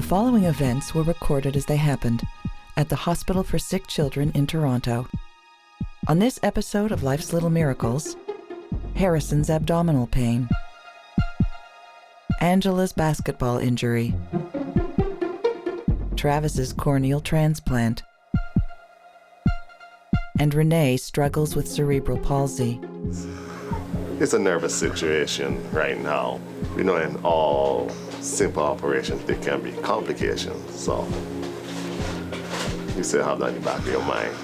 following events were recorded as they happened at the Hospital for Sick Children in Toronto. On this episode of Life's Little Miracles, Harrison's abdominal pain, Angela's basketball injury, Travis's corneal transplant, and Renee struggles with cerebral palsy. It's a nervous situation right now. You know, in all simple operations, there can be complications, so you still have that in the back of your mind.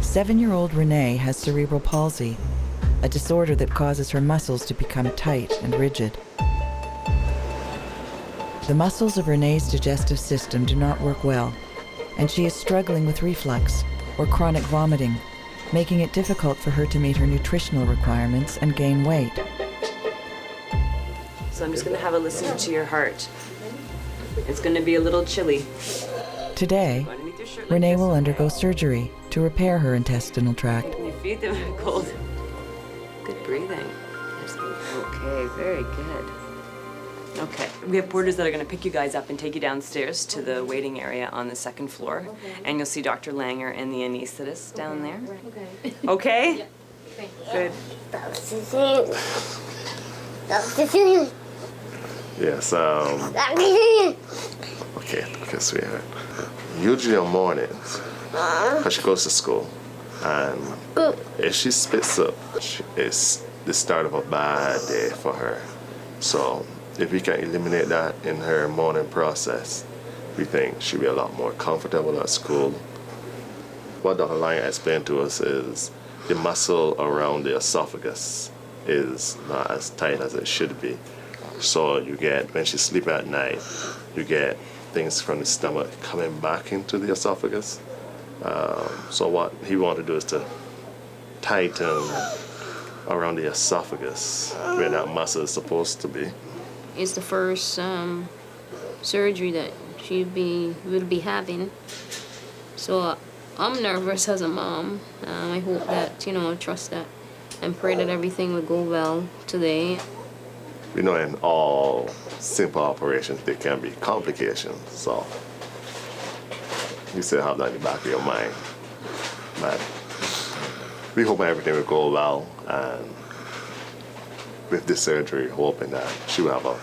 Seven-year-old Renee has cerebral palsy, a disorder that causes her muscles to become tight and rigid. The muscles of Renee's digestive system do not work well, and she is struggling with reflux, or chronic vomiting, making it difficult for her to meet her nutritional requirements and gain weight. So I'm just going to have a listen to your heart. It's going to be a little chilly. Today, Renee will undergo surgery to repair her intestinal tract. Can you feed them cold? Good breathing. Okay, very good. Okay, we have porters that are going to pick you guys up and take you downstairs to the waiting area on the second floor. Okay. And you'll see Dr. Langer and the anesthetist down there. Okay? Okay? Yeah. Good. Yes, okay, sweetheart. Usually on mornings, because she goes to school, and if she spits up, it's the start of a bad day for her. So if we can eliminate that in her morning process, we think she'll be a lot more comfortable at school. What Dr. Langer explained to us is the muscle around the esophagus is not as tight as it should be. So you get, when she sleeps at night, you get things from the stomach coming back into the esophagus. So what he wanted to do is to tighten around the esophagus where that muscle is supposed to be. It's the first surgery that she will be having. So I'm nervous as a mom. I hope that, trust that and pray that everything will go well today. You know, in all simple operations, there can be complications, so you still have that in the back of your mind. But we hope everything will go well, and with this surgery, hoping that she will have a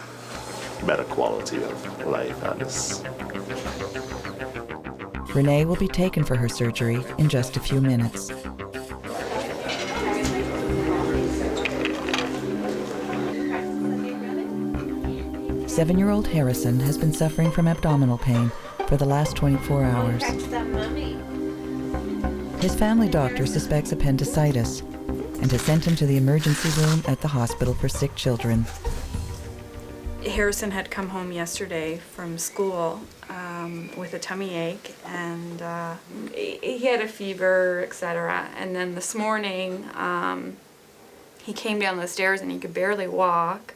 better quality of life at this. Renee will be taken for her surgery in just a few minutes. Seven-year-old Harrison has been suffering from abdominal pain for the last 24 hours. His family doctor suspects appendicitis and has sent him to the emergency room at the Hospital for Sick Children. Harrison had come home yesterday from school with a tummy ache, and he had a fever, etc. And then this morning, he came down the stairs and he could barely walk,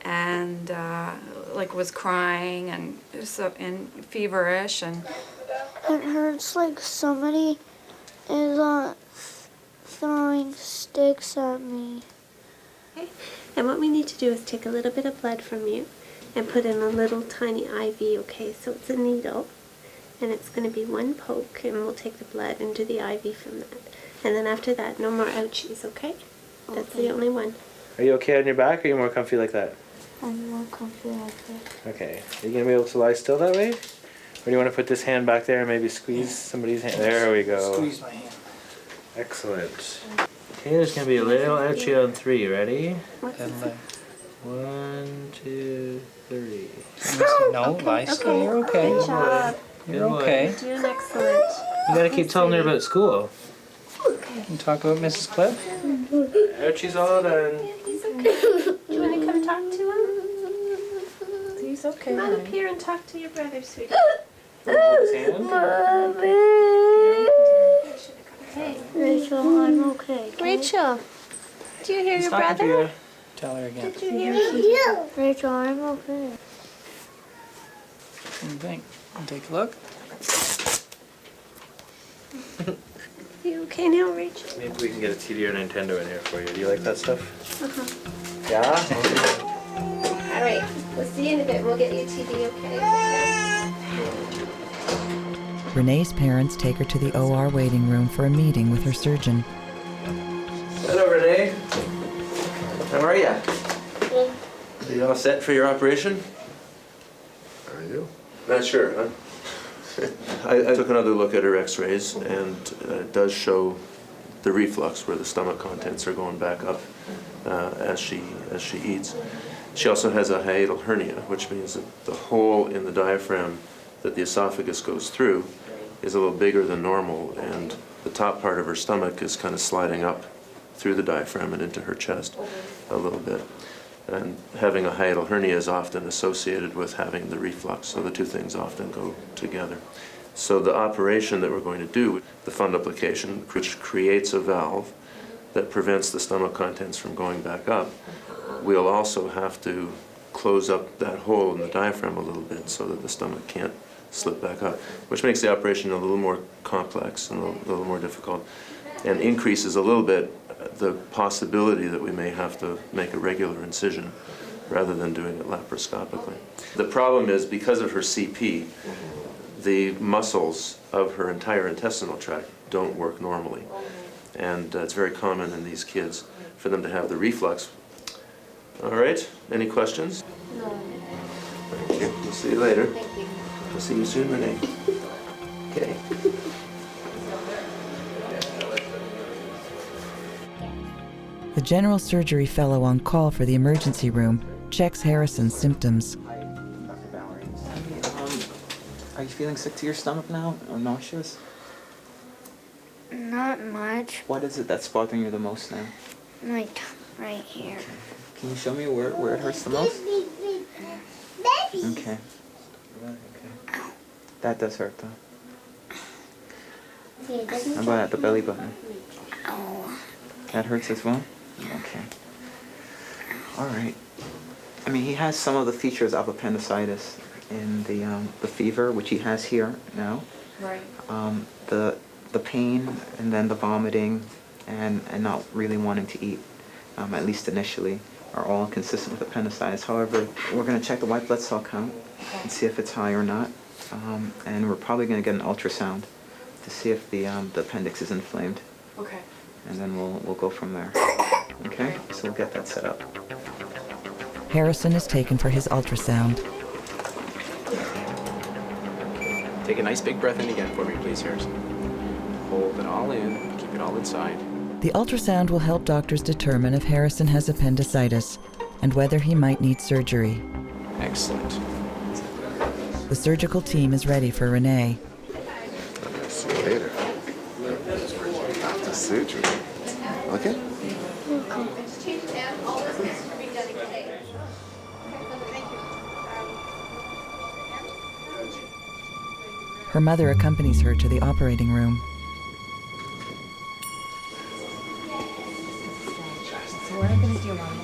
and was crying and feverish, and it hurts like somebody is throwing sticks at me. Okay. And what we need to do is take a little bit of blood from you and put in a little tiny IV, okay? So it's a needle, and it's going to be one poke, and we'll take the blood and do the IV from that. And then after that, no more ouchies, okay? That's the only one. Are you okay on your back, or are you more comfy like that? I'm more comfy like that. Okay. Are you going to be able to lie still that way? Or do you want to put this hand back there and maybe squeeze somebody's hand? There we go. Squeeze my hand. Excellent. Okay, there's going to be a little ouchie on 3. Ready? And 1, 2, 3. No, lie still. You're okay. Good job. You're okay. You're doing excellent. You got to keep telling her about school. Okay. You talk about Mrs. Cliff? Ouchie's all done. Yeah, he's okay. Do you want to come talk to him? he's okay. Come on up here and talk to your brother, sweetie. Hold his hand. Hey, Rachel, I'm okay. Rachel, do you hear He's your talking to brother? you. Tell her again. Did you hear him? Rachel, I'm okay. What do you think? Take a look. You okay now, Rachel? Maybe we can get a TV or Nintendo in here for you. Do you like that stuff? Uh-huh. Yeah? All right. We'll see you in a bit. We'll get you a TV, okay? Renee's parents take her to the OR waiting room for a meeting with her surgeon. Hello, Renee. How are you? Are you all set for your operation? Are you? Not sure, huh? I took another look at her x-rays, and it does show the reflux where the stomach contents are going back up as she eats. She also has a hiatal hernia, which means that the hole in the diaphragm that the esophagus goes through is a little bigger than normal, and the top part of her stomach is kind of sliding up through the diaphragm and into her chest a little bit. And having a hiatal hernia is often associated with having the reflux, so the two things often go together. So the operation that we're going to do, the fundoplication, which creates a valve that prevents the stomach contents from going back up, we'll also have to close up that hole in the diaphragm a little bit so that the stomach can't slip back up, which makes the operation a little more complex and a little more difficult, and increases a little bit the possibility that we may have to make a regular incision rather than doing it laparoscopically. The problem is, because of her CP, the muscles of her entire intestinal tract don't work normally. And it's very common in these kids for them to have the reflux. All right, any questions? No. Thank you. We'll see you later. Thank you. We'll see you soon, Renee. Okay. The general surgery fellow on call for the emergency room checks Harrison's symptoms. Hi, Dr. Valerie. Are you feeling sick to your stomach now or nauseous? Not much. What is it that's bothering you the most now? Like right here. Can you show me where it hurts the most? Okay. Okay. That does hurt though. How about at the belly button? Oh. That hurts as well? Okay. All right. I mean, he has some of the features of appendicitis in the fever, which he has here now. Right. The pain, and then the vomiting, and not really wanting to eat, at least initially, are all consistent with appendicitis. However, we're going to check the white blood cell count and see if it's high or not. And we're probably going to get an ultrasound to see if the appendix is inflamed. Okay. And then we'll go from there. Okay? So we'll get that set up. Harrison is taken for his ultrasound. Take a nice big breath in again for me, please, Harrison. Hold it all in, keep it all inside. The ultrasound will help doctors determine if Harrison has appendicitis and whether he might need surgery. Excellent. The surgical team is ready for Renee. I'll see you later. After surgery. Okay? Her mother accompanies her to the operating room. So what I'm going to do, Mom,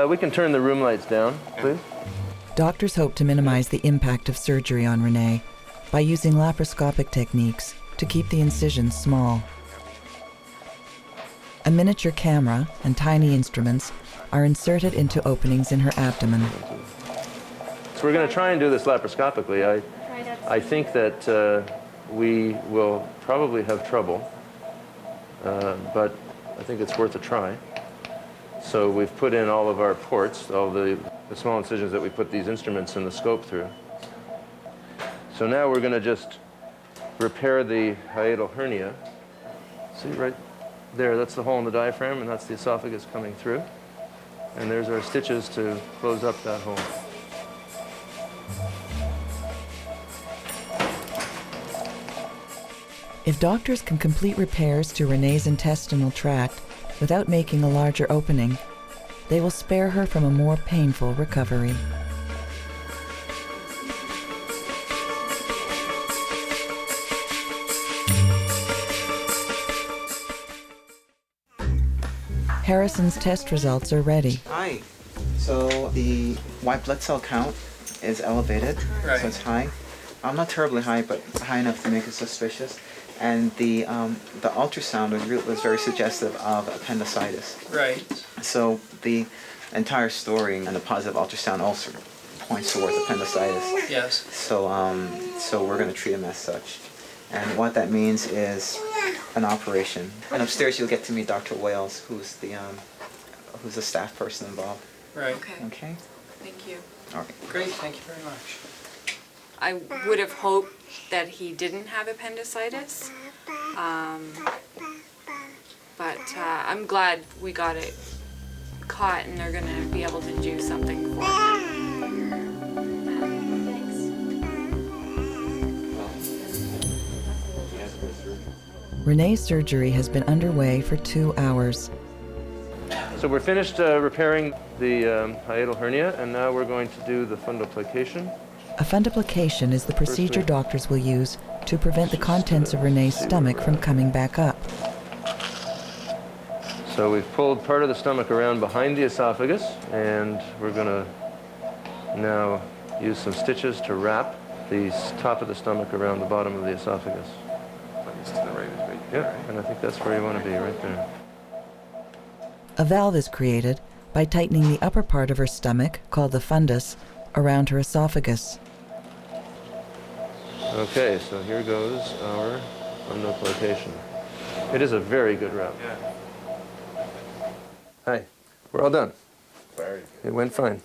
We can turn the room lights down, please. Doctors hope to minimize the impact of surgery on Renee by using laparoscopic techniques to keep the incisions small. A miniature camera and tiny instruments are inserted into openings in her abdomen. So we're going to try and do this laparoscopically. I think that we will probably have trouble, but I think it's worth a try. So we've put in all of our ports, all the small incisions that we put these instruments in the scope through. So now we're going to just repair the hiatal hernia. See right there, that's the hole in the diaphragm, and that's the esophagus coming through. And there's our stitches to close up that hole. If doctors can complete repairs to Renee's intestinal tract without making a larger opening, they will spare her from a more painful recovery. Harrison's test results are ready. Hi. So the white blood cell count is elevated, Right. so it's high. Not terribly high, but high enough to make it suspicious. And the ultrasound was very suggestive of appendicitis. Right. So the entire story and the positive ultrasound also points towards appendicitis. Yes. So we're going to treat him as such. And what that means is an operation. And upstairs you'll get to meet Dr. Wales, who's the staff person involved. Right. Okay? Thank you. All right. Great, thank you very much. I would have hoped that he didn't have appendicitis, but I'm glad we got it caught and they're gonna be able to do something for him. Renee's surgery has been underway for 2 hours. So we're finished repairing the hiatal hernia, and now we're going to do the fundoplication. A fundoplication is the procedure week. doctors will use to prevent the contents of Renee's stomach from coming back up. So we've pulled part of the stomach around behind the esophagus, and we're going to now use some stitches to wrap the top of the stomach around the bottom of the esophagus. Yeah, and I think that's where you want to be, right there. A valve is created by tightening the upper part of her stomach, called the fundus, around her esophagus. Okay, so here goes our fundoplication. It is a very good wrap. Hi, we're all done. It went fine.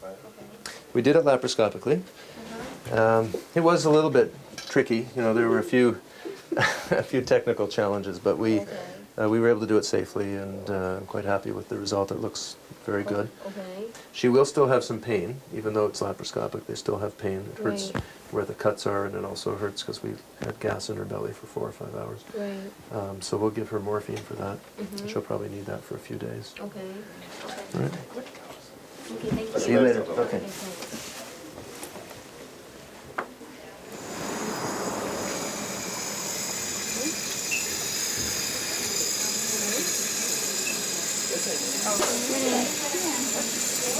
We did it laparoscopically. It was a little bit tricky. You know, there were a few technical challenges, but we were able to do it safely, and I'm quite happy with the result. It looks very good. Okay. She will still have some pain, even though it's laparoscopic. They still have pain. It hurts Right. where the cuts are, and it also hurts because we had gas in her belly for 4 or 5 hours. Right. So we'll give her morphine for that. She'll probably need that for a few days. Okay. All right. Okay, thank you. See you later. Okay.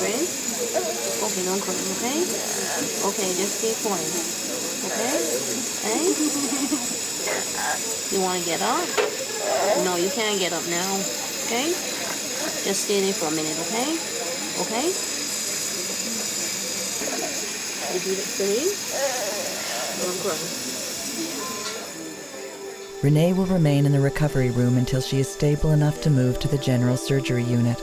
Ready? Okay, don't cry, okay? Okay, just stay quiet. Okay? Hey? You want to get up? No, you can't get up now. Okay? Just stay there for a minute, okay? Okay? Repeat it, steady. Don't cry. Renee will remain in the recovery room until she is stable enough to move to the general surgery unit.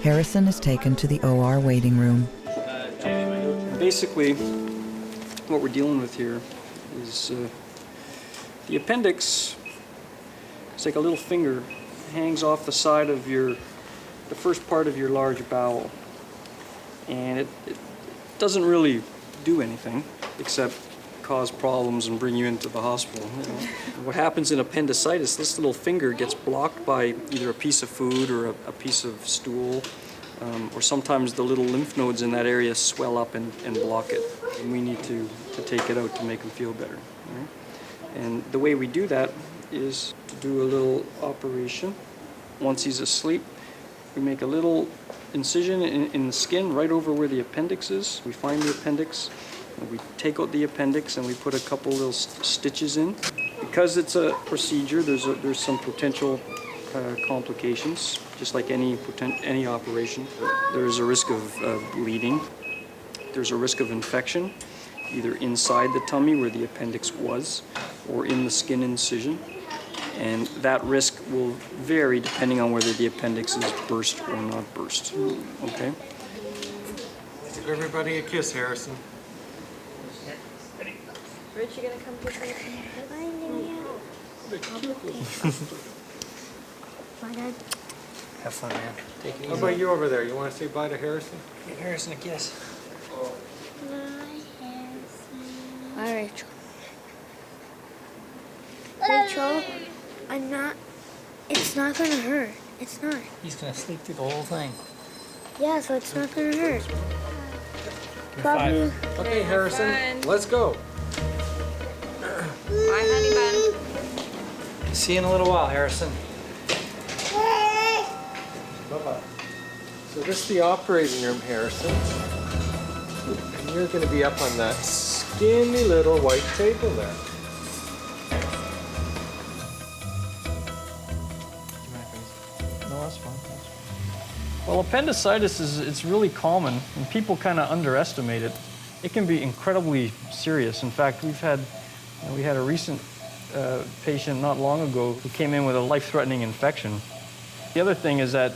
Harrison is taken to the OR waiting room. Basically, what we're dealing with here is the appendix. It's like a little finger, hangs off the side of the first part of your large bowel, and it doesn't really do anything except cause problems and bring you into the hospital. You know. What happens in appendicitis, this little finger gets blocked by either a piece of food or a piece of stool, or sometimes the little lymph nodes in that area swell up and block it. And we need to take it out to make him feel better. Right? And the way we do that is to do a little operation. Once he's asleep, we make a little incision in the skin right over where the appendix is. We find the appendix, and we take out the appendix, and we put a couple little stitches in. Because it's a procedure, there's some potential complications, just like any operation. There's a risk of bleeding. There's a risk of infection, either inside the tummy where the appendix was, or in the skin incision. And that risk will vary depending on whether the appendix is burst or not burst. Okay? Give everybody a kiss, Harrison. Rich, you gonna come get me? Bye, Dad. Have fun, man. Take it easy. How about you over there? You want to say bye to Harrison? Give Harrison a kiss. Bye, Rachel. Rachel, it's not gonna hurt. It's not. He's gonna sleep through the whole thing. Yeah, so it's not gonna hurt. Five. Okay, Harrison, let's go. Bye, honey bun. See you in a little while, Harrison. Bye-bye. So this is the operating room, Harrison. And you're going to be up on that skinny little white table there. No, that's fine. Well, appendicitis it's really common, and people kind of underestimate it. It can be incredibly serious. In fact, we had a recent patient not long ago who came in with a life-threatening infection. The other thing is that,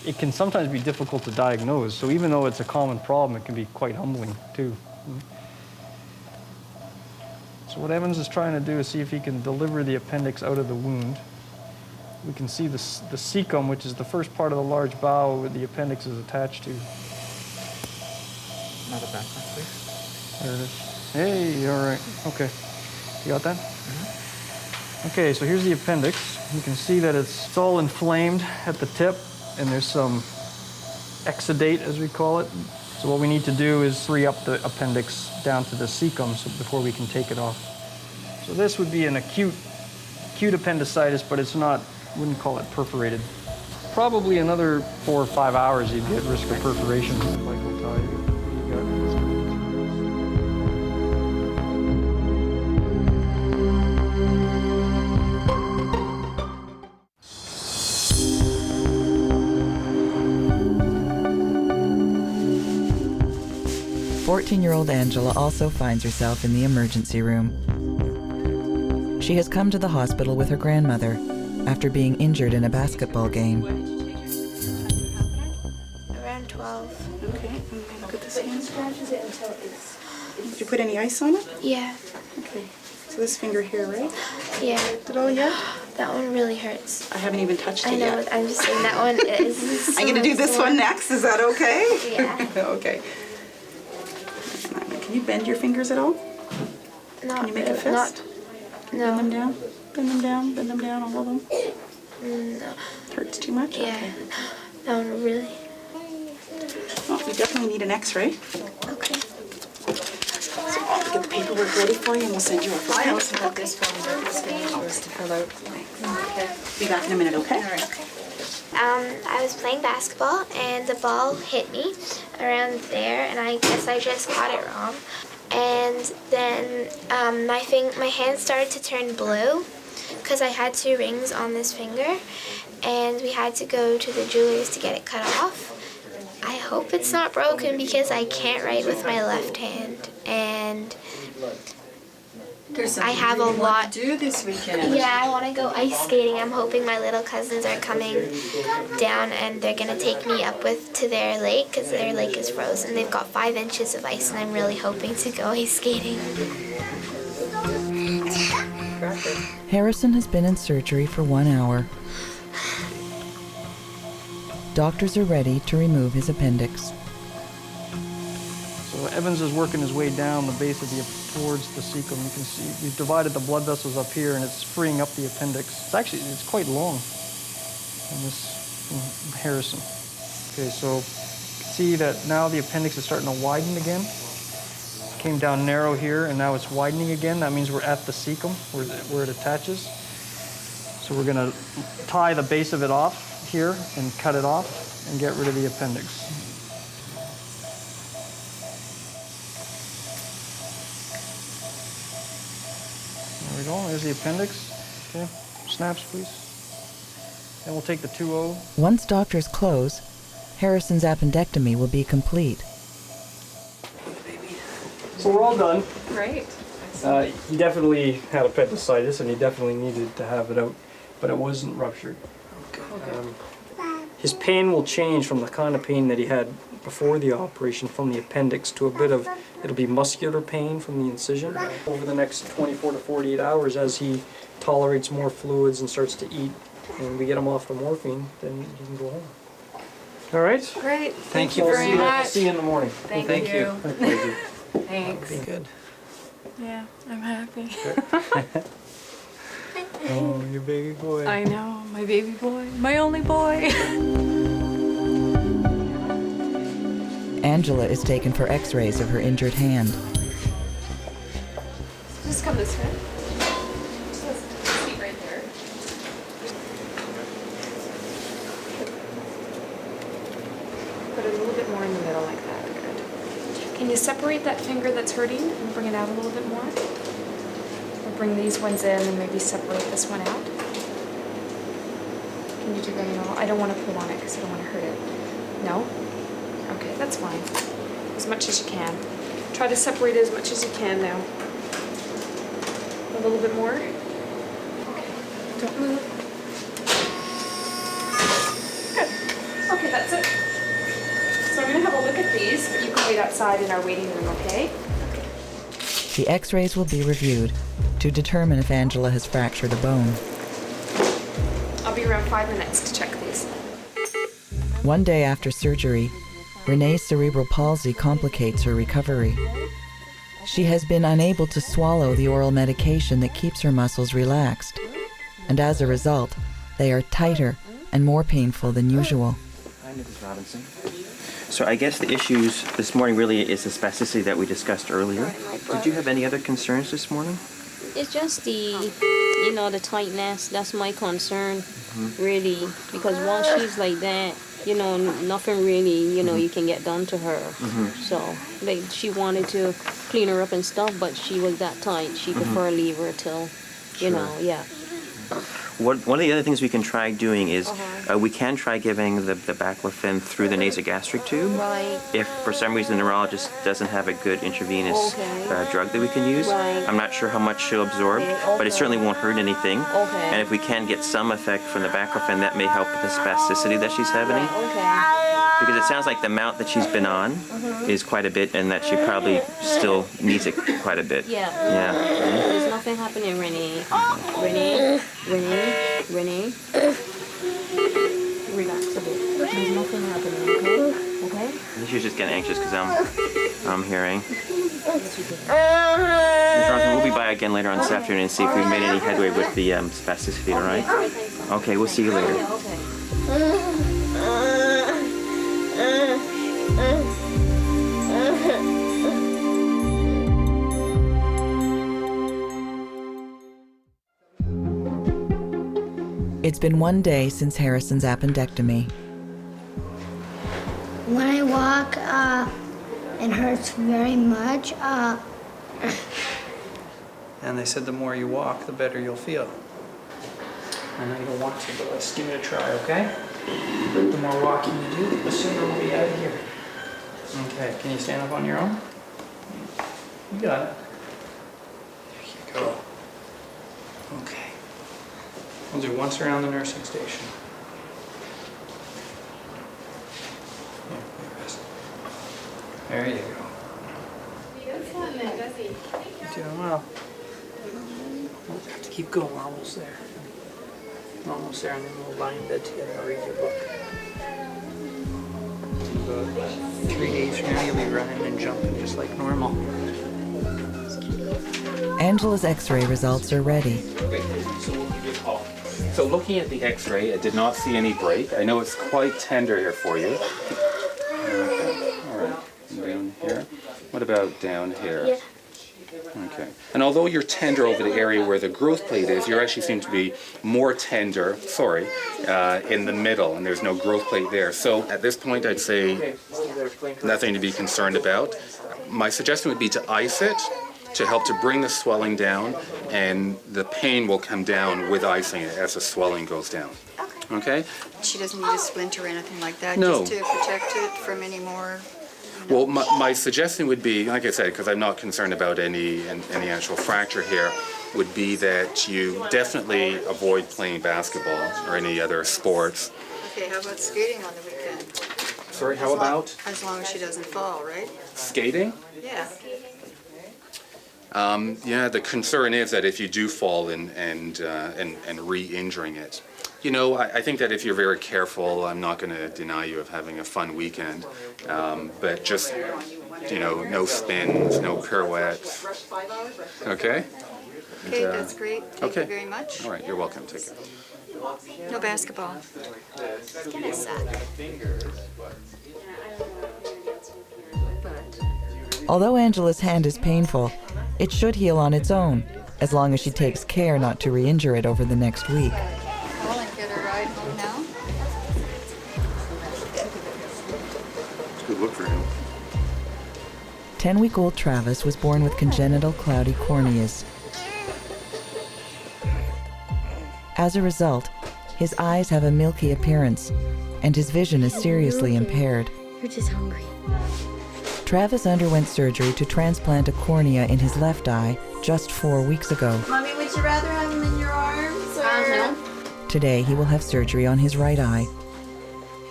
it can sometimes be difficult to diagnose. So even though it's a common problem, it can be quite humbling too. So what Evans is trying to do is see if he can deliver the appendix out of the wound. We can see the cecum, which is the first part of the large bowel where the appendix is attached to. Another background, please. There it is. Hey, all right. Okay. You got that? Mm-hmm. Okay, so here's the appendix. You can see that it's all inflamed at the tip, and there's some exudate, as we call it. So what we need to do is free up the appendix down to the cecum before we can take it off. So this would be an acute appendicitis, but it's not, wouldn't call it perforated. Probably another 4 or 5 hours you'd be at risk of perforation. Mike will tell you. You got it. 14-year-old Angela also finds herself in the emergency room. She has come to the hospital with her grandmother after being injured in a basketball game. Around 12. Okay, look at this hand. Did you put any ice on it? Yeah. Okay, so this finger here, right? Yeah. Did it all yet? That one really hurts. I haven't even touched it I know, yet. I'm just saying that one is. I'm gonna do this one next, is that okay? Yeah. Okay. Can you bend your fingers at all? Not Can you make a really, fist? No. Bend them down, bend them down, bend them down, all of them. No. Hurts too much? Yeah. Okay. That one really. Well, you definitely need an x-ray. Okay. So I'll get the paperwork ready for you and we'll send you a file. I also have this form that was supposed to fill out. Okay. Be back in a minute, okay? All right. I was playing basketball and the ball hit me around there, and I guess I just caught it wrong. And then my hand started to turn blue because I had 2 rings on this finger, and we had to go to the jeweler's to get it cut off. I hope it's not broken because I can't write with my left hand, and I have a lot to do this weekend. Yeah, I want to go ice skating. I'm hoping my little cousins are coming down and they're going to take me up to their lake because their lake is frozen. They've got 5 inches of ice and I'm really hoping to go ice skating. Harrison has been in surgery for 1 hour. Doctors are ready to remove his appendix. So Evans is working his way down the base of towards the cecum. You can see we've divided the blood vessels up here, and it's freeing up the appendix. It's quite long in this Harrison. Okay, so you can see that now the appendix is starting to widen again. It came down narrow here, and now it's widening again. That means we're at the cecum where it attaches. So we're going to tie the base of it off here and cut it off and get rid of the appendix. There we go, there's the appendix. Okay, snaps please. Then we'll take the 2O. Once doctors close, Harrison's appendectomy will be complete. So we're all done. Great. He definitely had appendicitis and he definitely needed to have it out, but it wasn't ruptured. His pain will change from the kind of pain that he had before the operation from the appendix to a bit of, it'll be muscular pain from the incision. Over the next 24 to 48 hours, as he tolerates more fluids and starts to eat, and we get him off the morphine, then he can go home. All right? Great. Thank you you very much. See you in the morning. Thank you. Thanks. Be good. Yeah, I'm happy. Oh, your baby boy. I know, my baby boy, my only boy. Angela is taken for x-rays of her injured hand. Just come this way. Just seat right there. Can you separate that finger that's hurting and bring it out a little bit more? Or bring these ones in and maybe separate this one out? Can you do that at all? I don't want to pull on it because I don't want to hurt it. No? Okay, that's fine. As much as you can. Try to separate it as much as you can now. A little bit more. Okay, don't move. Good. Okay, that's it. So I'm going to have a look at these, but you can wait outside in our waiting room, okay? The x-rays will be reviewed to determine if Angela has fractured a bone. I'll be around 5 minutes to check these. One day after surgery, Renee's cerebral palsy complicates her recovery. She has been unable to swallow the oral medication that keeps her muscles relaxed, and as a result, they are tighter and more painful than usual. Hi, Mrs. Robinson. So I guess the issues this morning really is the spasticity that we discussed earlier. Did you have any other concerns this morning? It's just the, the tightness. That's my concern, really. Because once she's like that, nothing really, you can get done to her. So, like, she wanted to clean her up and stuff, but she was that tight. She preferred leave her till, yeah. One of the other things we can try doing is we can try giving the baclofen through the nasogastric tube. Right. If for some reason the neurologist doesn't have a good intravenous drug that we can use. Right. I'm not sure how much she'll absorb, but it certainly won't hurt anything. Okay. And if we can get some effect from the baclofen, that may help with the spasticity that she's having. Because it sounds like the amount that she's been on is quite a bit, and that she probably still needs it quite a bit. Yeah. There's nothing happening, Renee. Renee. Relax a bit. There's nothing happening, okay? I think she's just getting anxious because I'm hearing. Ms. Robinson, we'll be by again later on this afternoon and see if we've made any headway with the spasticity, all right? Okay, we'll see you later. It's been 1 day since Harrison's appendectomy. When I walk, it hurts very much. And they said the more you walk, the better you'll feel. I know you don't want to, but let's give it a try, okay? The more walking you do, the sooner we'll be out of here. Okay, can you stand up on your own? You got it. There you go. Okay. We'll do once around the nursing station. There you go. You're doing well. We'll have to keep going. We're almost there. We're almost there, and then we'll lie in bed together. I'll read your book. About 3 days from now, you'll be running and jumping just like normal. Angela's x-ray results are ready. So looking at the x-ray, I did not see any break. I know it's quite tender here for you. Okay, all right. Down here. What about down here? Yeah. Okay. And although you're tender over the area where the growth plate is, you actually seem to be more tender, in the middle, and there's no growth plate there. So at this point, I'd say nothing to be concerned about. My suggestion would be to ice it to help to bring the swelling down, and the pain will come down with icing it as the swelling goes down. Okay? She doesn't need a splint or anything like that, No. just to protect it from any more. Well, my suggestion would be, like I said, because I'm not concerned about any actual fracture here, would be that you definitely avoid playing basketball or any other sports. Okay, how about skating on the weekend? Sorry, how about? As long as she doesn't fall, right? Skating? Yeah. Yeah, the concern is that if you do fall and re-injuring it. You know, I think that if you're very careful, I'm not going to deny you of having a fun weekend, but just, no spins, no pirouettes. Okay? Okay, that's great. Thank you very much. All right, you're welcome. Take care. No basketball. It's gonna suck. Although Angela's hand is painful, it should heal on its own, as long as she takes care not to re-injure it over the next week. Call and get a ride home now. It's a good look for him. 10-week-old Travis was born with congenital cloudy corneas. As a result, his eyes have a milky appearance, and his vision is seriously impaired. You're just hungry. Travis underwent surgery to transplant a cornea in his left eye just 4 weeks ago. Mommy, would you rather have him in your arms or? No. Today, he will have surgery on his right eye.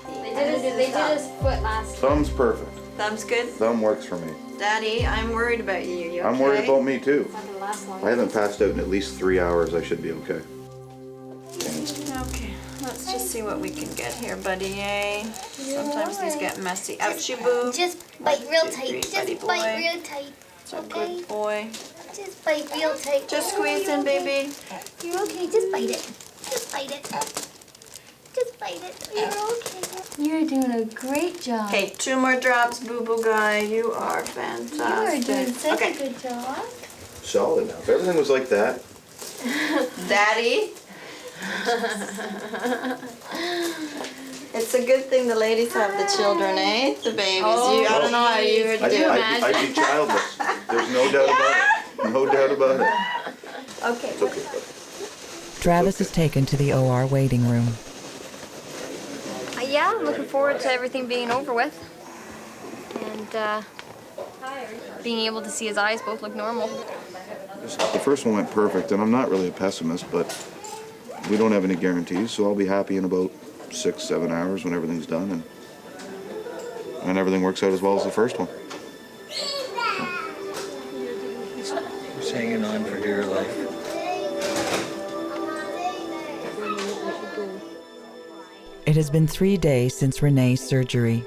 They did his foot last. Thumb's perfect. Thumb's good? Thumb works for me. Daddy, I'm worried about you. You I'm okay? worried about me too. I haven't passed out in at least 3 hours. I should be okay. Okay, let's just see what we can get here, buddy, eh? Sometimes these get messy. Ouchie boo. Just bite real tight. Buddy Just boy. bite real tight. So Okay? good boy. Just bite real tight. Just squeeze in, baby. You're okay. Just bite it. Just bite it. Just bite it. You're okay. You're doing a great job. Okay, 2 more drops, boo-boo guy. You are fantastic. You are doing such okay. a good job. Solid now. If everything was like that, Daddy. It's a good thing the ladies have the children, eh? The babies. I don't know how you would do. I'd be childless. There's no doubt about it. No doubt about it. Okay. It's okay, buddy. Travis is taken to the OR waiting room. Yeah, I'm looking forward to everything being over with. And being able to see his eyes both look normal. The first one went perfect, and I'm not really a pessimist, but we don't have any guarantees, so I'll be happy in about 6-7 hours when everything's done, and everything works out as well as the first one. Just hanging on for dear life. It has been 3 days since Renee's surgery.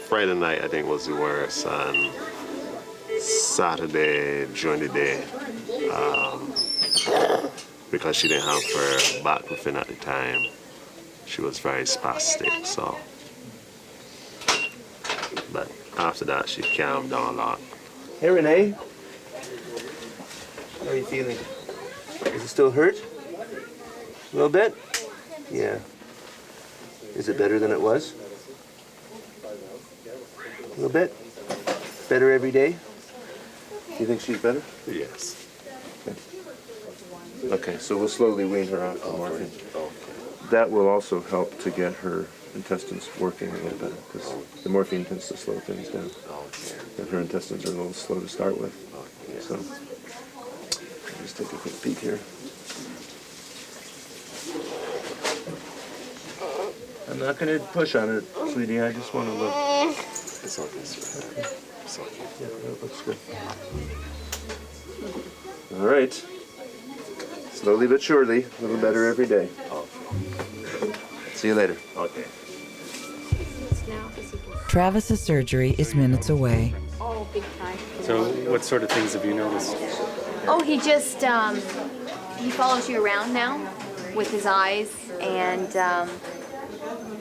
Friday night, I think, was the worst, and Saturday during the day, because she didn't have her baclofen at the time, she was very spastic, so. But after that, she calmed down a lot. Hey, Renee. How are you feeling? Does it still hurt? A little bit? Yeah. Is it better than it was? A little bit? Better every day? You think she's better? Yes. Okay, so we'll slowly wean her off the morphine. That will also help to get her intestines working a little better, because the morphine tends to slow things down. And her intestines are a little slow to start with. So, just take a quick peek here. I'm not going to push on it, sweetie. I just want to look. It's okay, sweetie. Okay. It's okay. Yeah, that looks good. All right. Slowly but surely, a little better every day. See you later. Okay. Travis's surgery is minutes away. Oh, big time. So what sort of things have you noticed? Oh, he just, he follows you around now with his eyes, and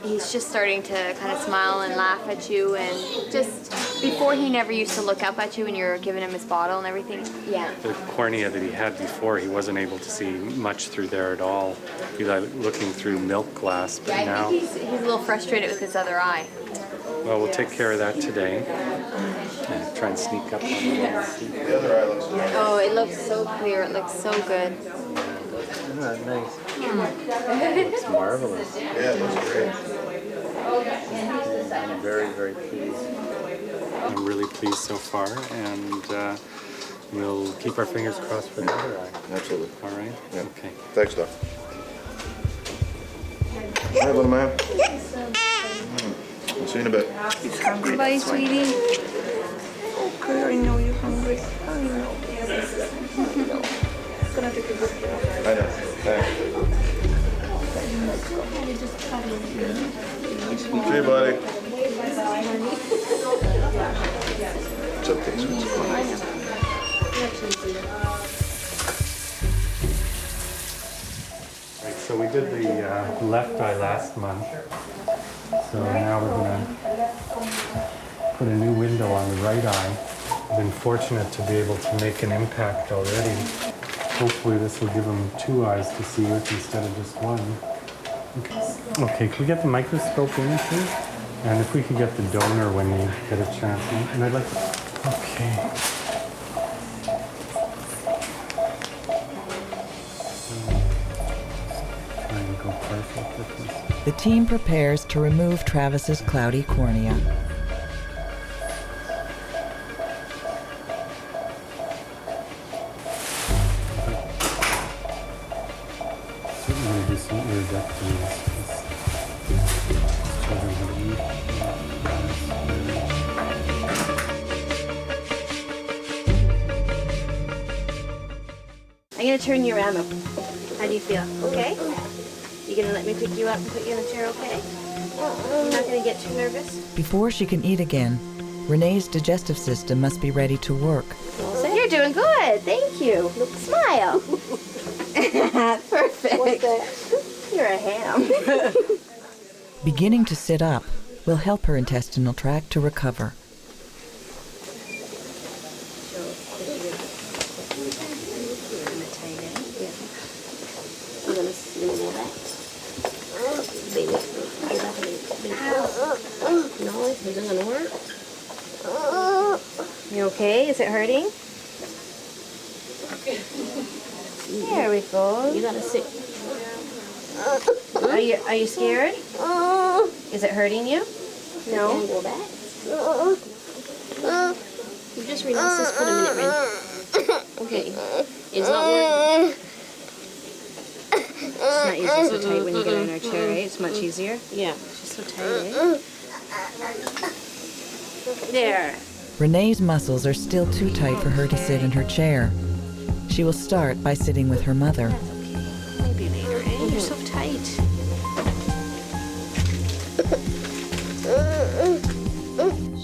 he's just starting to kind of smile and laugh at you, and just, before he never used to look up at you when you're giving him his bottle and everything. Yeah. The cornea that he had before, he wasn't able to see much through there at all. He was looking through milk glass, but Yeah, now... I think he's a little frustrated with his other eye. Well, we'll take care of that today. And try and sneak up on him. Oh, it looks so clear. It looks so good. Ah, nice. Looks marvelous. Yeah, it looks great. I'm very, very pleased. I'm really pleased so far, and we'll keep our fingers crossed for the other eye. Absolutely. All right? Yeah. Okay. Thanks, Doc. Hi, little man. I'll see you in a bit. He's hungry. Bye, sweetie. Okay, I know you're hungry. I know. It's gonna take a good care. I know. Thanks. See you, buddy. It's okay, sweetie. Right, so we did the left eye last month. So now we're going to put a new window on the right eye. I've been fortunate to be able to make an impact already. Hopefully this will give him 2 eyes to see with instead of just 1. Okay, can we get the microscope in, please? And if we could get the donor when you get a chance. And I'd like to... Okay. Trying to go perfect with this. The team prepares to remove Travis's cloudy cornea. Certainly do some iridectomies. Children have to eat. I'm gonna turn you around. How do you feel? Okay? You gonna let me pick you up and put you in the chair, okay? You're not gonna get too nervous? Before she can eat again, Renee's digestive system must be ready to work. You're doing good. Thank you. Smile. Perfect. What's that? You're a ham. Beginning to sit up will help her intestinal tract to recover. No, it isn't gonna work. You okay? Is it hurting? There we go. You gotta sit. Are you scared? Is it hurting you? No. Go back. You just relax this for a minute, Ren. Okay. It's not working. It's not usually so tight when you get in our chair, right? It's much easier. Yeah. It's just so tight, right? There. Renee's muscles are still too tight for her to sit in her chair. She will start by sitting with her mother. Maybe later, eh? You're so tight.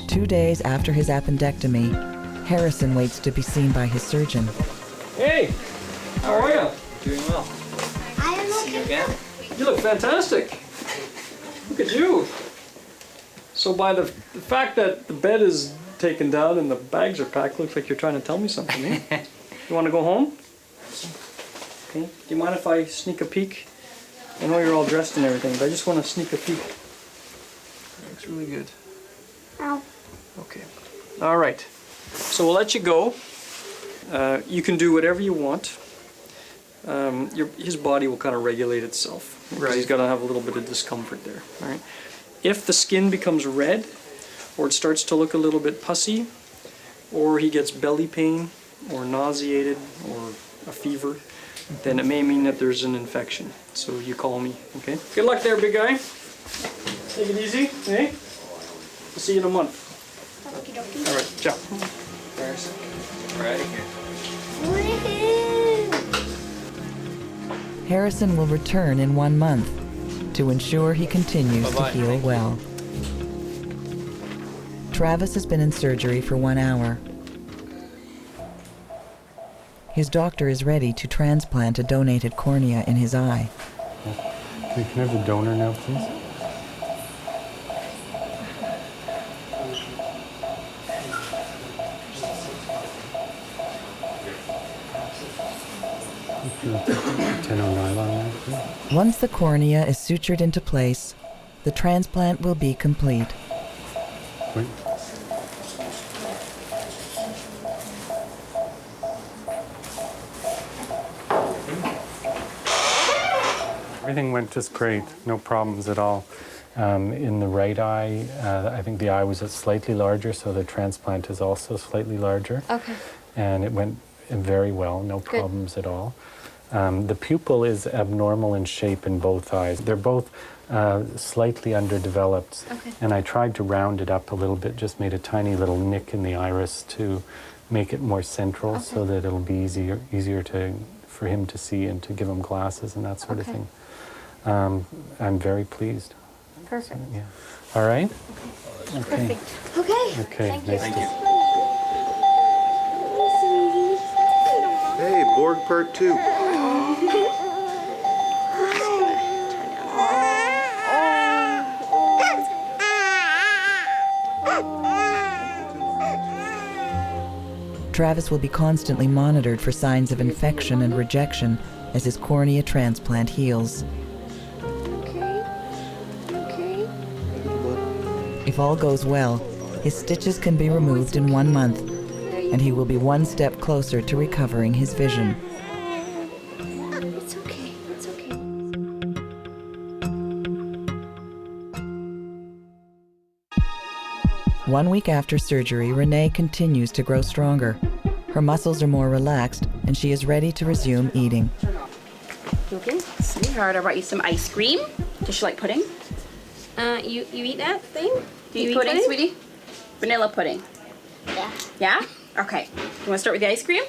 2 days after his appendectomy, Harrison waits to be seen by his surgeon. Hey, how are you? Doing well. See you again. You look fantastic. Look at you. So by the fact that the bed is taken down and the bags are packed, looks like you're trying to tell me something, eh? You want to go home? Okay. Do you mind if I sneak a peek? I know you're all dressed and everything, but I just want to sneak a peek. Looks really good. Ow. Okay. All right. So we'll let you go. You can do whatever you want. His body will kind of regulate itself. Right. He's got to have a little bit of discomfort there. All right. If the skin becomes red, or it starts to look a little bit pussy, or he gets belly pain, or nauseated, or a fever, then it may mean that there's an infection. So you call me, okay? Good luck there, big guy. Take it easy, eh? I'll see you in a month. All right, ciao. Harrison, we're out of here. Harrison will return in 1 month to ensure he continues to heal well. Travis has been in surgery for 1 hour. His doctor is ready to transplant a donated cornea in his eye. Can I have the donor now, please? Once the cornea is sutured into place, the transplant will be complete. Wait. Everything went just great, no problems at all. In the right eye, I think the eye was slightly larger, so the transplant is also slightly larger. Okay. And it went very well, no problems at all. The pupil is abnormal in shape in both eyes. They're both slightly underdeveloped. Okay. And I tried to round it up a little bit, just made a tiny little nick in the iris to make it more central so that it'll be easier for him to see and to give him glasses and that sort of thing. I'm very pleased. Perfect. Yeah. All right? Okay. Okay. Okay. Thank you. Hey, Borg part 2. Travis will be constantly monitored for signs of infection and rejection as his cornea transplant heals. If all goes well, his stitches can be removed in 1 month, and he will be one step closer to recovering his vision. It's okay. It's okay. 1 week after surgery, Renee continues to grow stronger. Her muscles are more relaxed, and she is ready to resume eating. Okay, sweetheart, I brought you some ice cream. Does you like pudding? You eat that thing? Do you eat pudding? pudding, sweetie? Vanilla pudding. Yeah. Yeah? Okay. You want to start with the ice cream?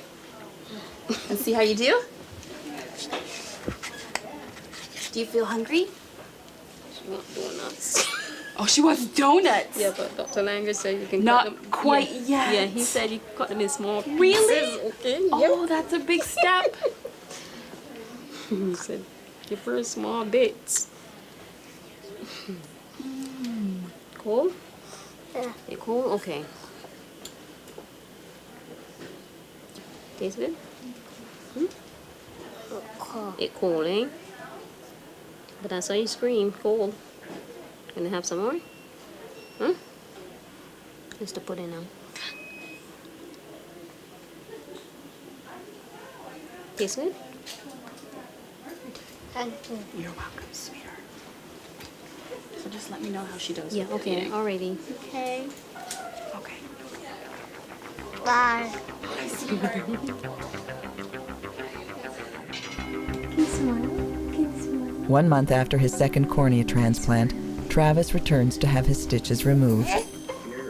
And see how you do? Do you feel hungry? She wants donuts. Oh, she wants donuts. Yeah, but Dr. Langer said you can Not cut them. quite yeah. yet. Yeah, he said you can cut them in small pieces. Really? Okay. Oh, that's a big step. He said, give her small bits. Cold? Yeah. You cold? Okay. Tastes good? Cold. It cold, eh? But I saw you scream, cold. Gonna have some more? Huh? Just to put in now. Tastes good? Thank you. You're welcome, sweetheart. So just let me know how she does. Yeah, with okay, eating. already. Okay. Okay. Bye. Can you smile? Can you smile? 1 month after his second cornea transplant, Travis returns to have his stitches removed.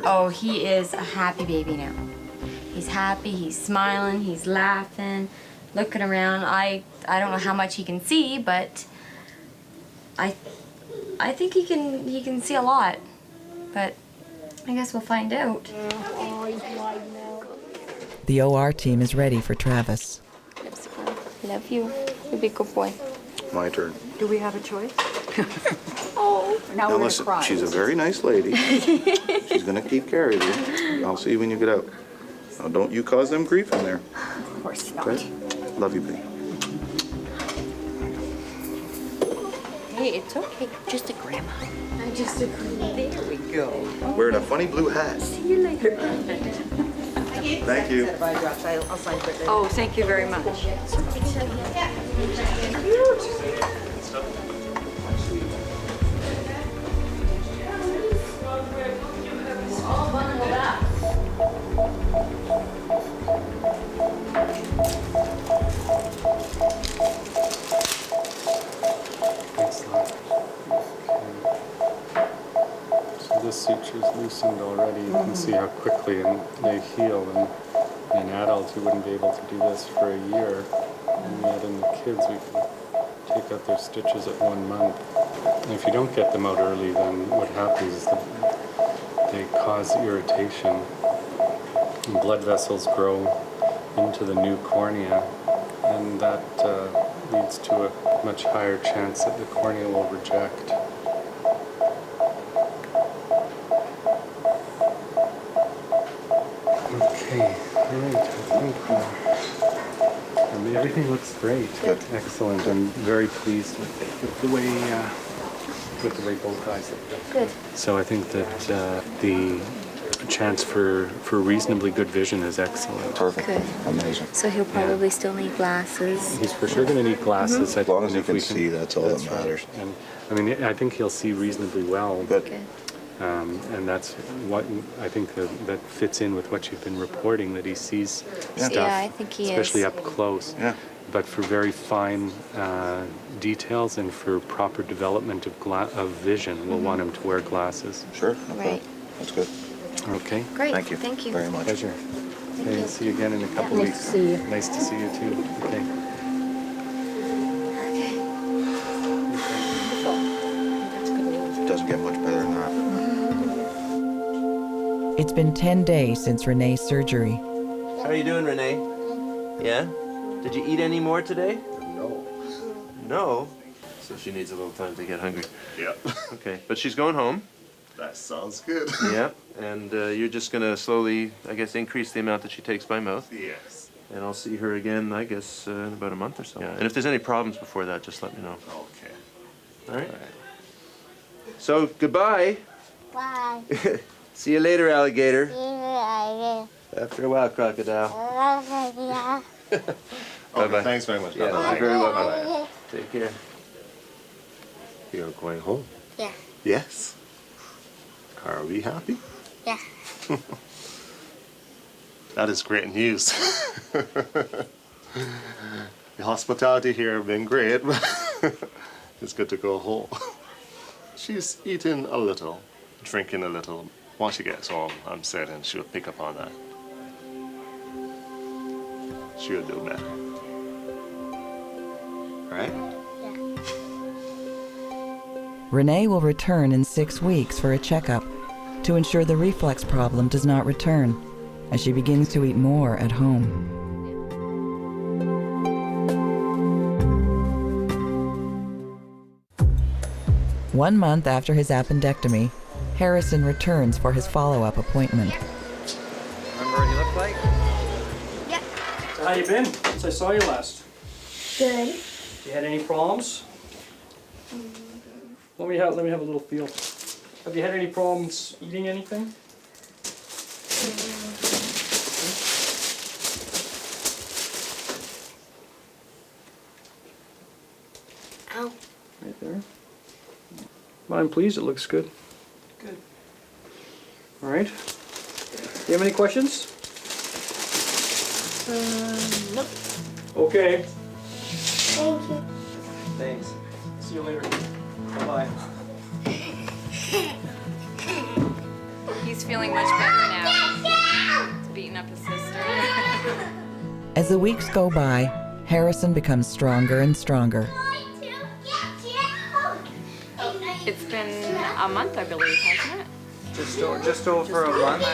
Oh, he is a happy baby now. He's happy, he's smiling, he's laughing, looking around. I don't know how much he can see, but I think he can see a lot. But I guess we'll find out. The OR team is ready for Travis. Love you. You're a big good boy. My turn. Do we have a choice? Oh, now Now we're gonna listen, cry. she's a very nice lady. She's gonna keep care of you. I'll see you when you get out. Now don't you cause them grief in there. Of course not. Okay? Love you, baby. Hey, it's okay. Just a grandma. I just agree. There we go. Wearing a funny blue hat. See you later. Thank you. I'll sign for it later. Oh, thank you very much. This suture's loosened already. You can see how quickly they heal. And in adults, you wouldn't be able to do this for a year. And yet in the kids, we can take out their stitches at 1 month. And if you don't get them out early, then what happens is that they cause irritation. And blood vessels grow into the new cornea, and that leads to a much higher chance that the cornea will reject. Okay, all right, I think everything looks great. Good. Excellent. I'm very pleased with the way both eyes look. Good. So I think that the chance for reasonably good vision is excellent. Perfect. Good. Amazing. So he'll probably still need glasses. He's for sure going to need glasses. As long as he can see, that's all that matters. Right. And I mean, I think he'll see reasonably well. Good. And that's what I think that fits in with what you've been reporting, that he sees stuff, Yeah, I think he especially is. up close. Yeah. But for very fine details and for proper development of vision, we'll want him to wear glasses. Sure. Right. That's good. Okay. Great. Thank you. Thank you. Very much. Pleasure. Okay, see you again in a couple nice weeks. to see you. Nice to see you too. Okay. It doesn't get much better than that. It's been 10 days since Renee's surgery. How are you doing, Renee? Yeah? Did you eat any more today? No. No? So she needs a little time to get hungry. Yep. Okay, but she's going home. That sounds good. Yeah, and you're just going to slowly, I guess, increase the amount that she takes by mouth. Yes. And I'll see her again, I guess, in about a month or so. Yeah. And if there's any problems before that, just let me know. Okay. All right? So, goodbye. Bye. See you later, alligator. Yeah. After a while, crocodile. Bye-bye. Thanks very much. Yeah, Bye-bye. you're very welcome. Bye-bye. Take care. You're going home? Yeah. Yes. Are we happy? Yeah. That is great news. The hospitality here have been great, but it's good to go home. She's eating a little, drinking a little. Once she gets home, I'm certain she'll pick up on that. She'll do better. Right? Renee will return in 6 weeks for a checkup to ensure the reflux problem does not return as she begins to eat more at home. One month after his appendectomy, Harrison returns for his follow-up appointment. Remember what you look like? Yeah. So how you been since I saw you last? Good. You had any problems? Let me have a little feel. Have you had any problems eating anything? Ow. Right there. I'm pleased, it looks good. Good. All right. Do you have any questions? Nope. Okay. Thank you. Thanks. See you later. Bye-bye. He's feeling much better now. He's beating up his sister. As the weeks go by, Harrison becomes stronger and stronger. It's been a month, I believe, hasn't it? Just over a month.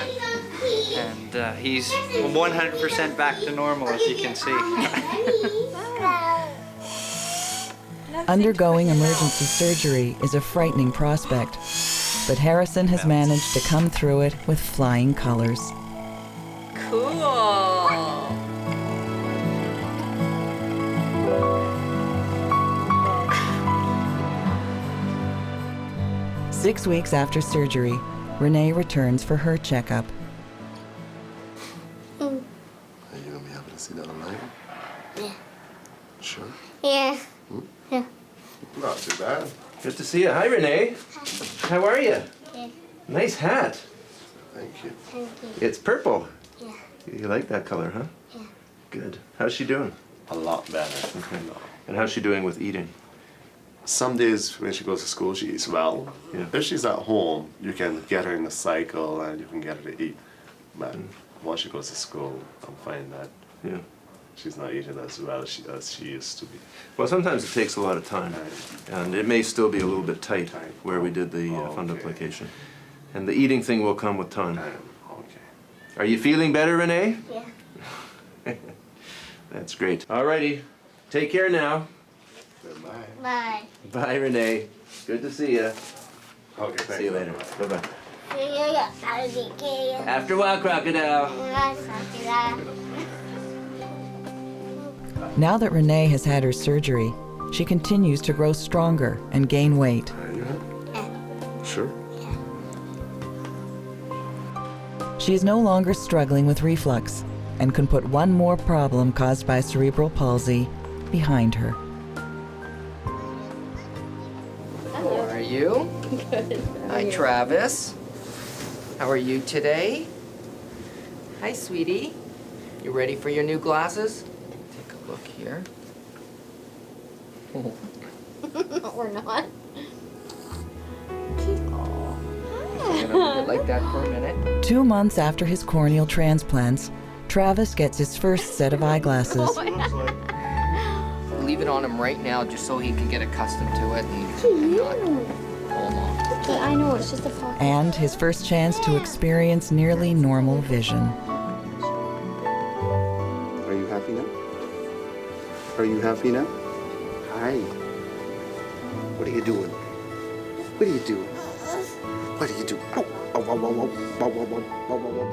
And he's 100% back to normal, as you can see. Undergoing emergency surgery is a frightening prospect, but Harrison has managed to come through it with flying colors. Cool. 6 weeks after surgery, Renee returns for her checkup. Are you gonna be able to see that online? Yeah. Sure. Yeah. Yeah. Not too bad. Good to see you. Hi, Renee. How are you? Yeah. Nice hat. Thank you. Thank you. It's purple. Yeah. You like that color, huh? Yeah. Good. How's she doing? A lot better. Okay. And how's she doing with eating? Some days when she goes to school, she eats well. Yeah. If she's at home, you can get her in a cycle and you can get her to eat. But once she goes to school, I'm finding that she's not eating as well as she used to be. Well, sometimes it takes a lot of time, and it may still be a little bit tight where we did the fundoplication. And the eating thing will come with time. Okay. Are you feeling better, Renee? Yeah. That's great. Alrighty. Take care now. Goodbye. Bye. Bye, Renee. Good to see you. Okay, thanks. See you later. Bye-bye. Yeah. After a while, crocodile. Now that Renee has had her surgery, she continues to grow stronger and gain weight. Sure. She is no longer struggling with reflux and can put one more problem caused by cerebral palsy behind her. How are you? Good. Hi, Travis. How are you today? Hi, sweetie. You ready for your new glasses? Take a look here. We're not. I'm gonna leave it like that for a minute. 2 months after his corneal transplants, Travis gets his first set of eyeglasses. Leave it on him right now just so he can get accustomed to it and not pull him off. Okay, I know, it's just a focus. And his first chance to experience nearly normal vision. Are you happy now? Are you happy now? Hi. What are you doing? What are you doing? What are you doing? Oh, oh, oh, oh, oh, oh, oh, oh, oh, oh, oh.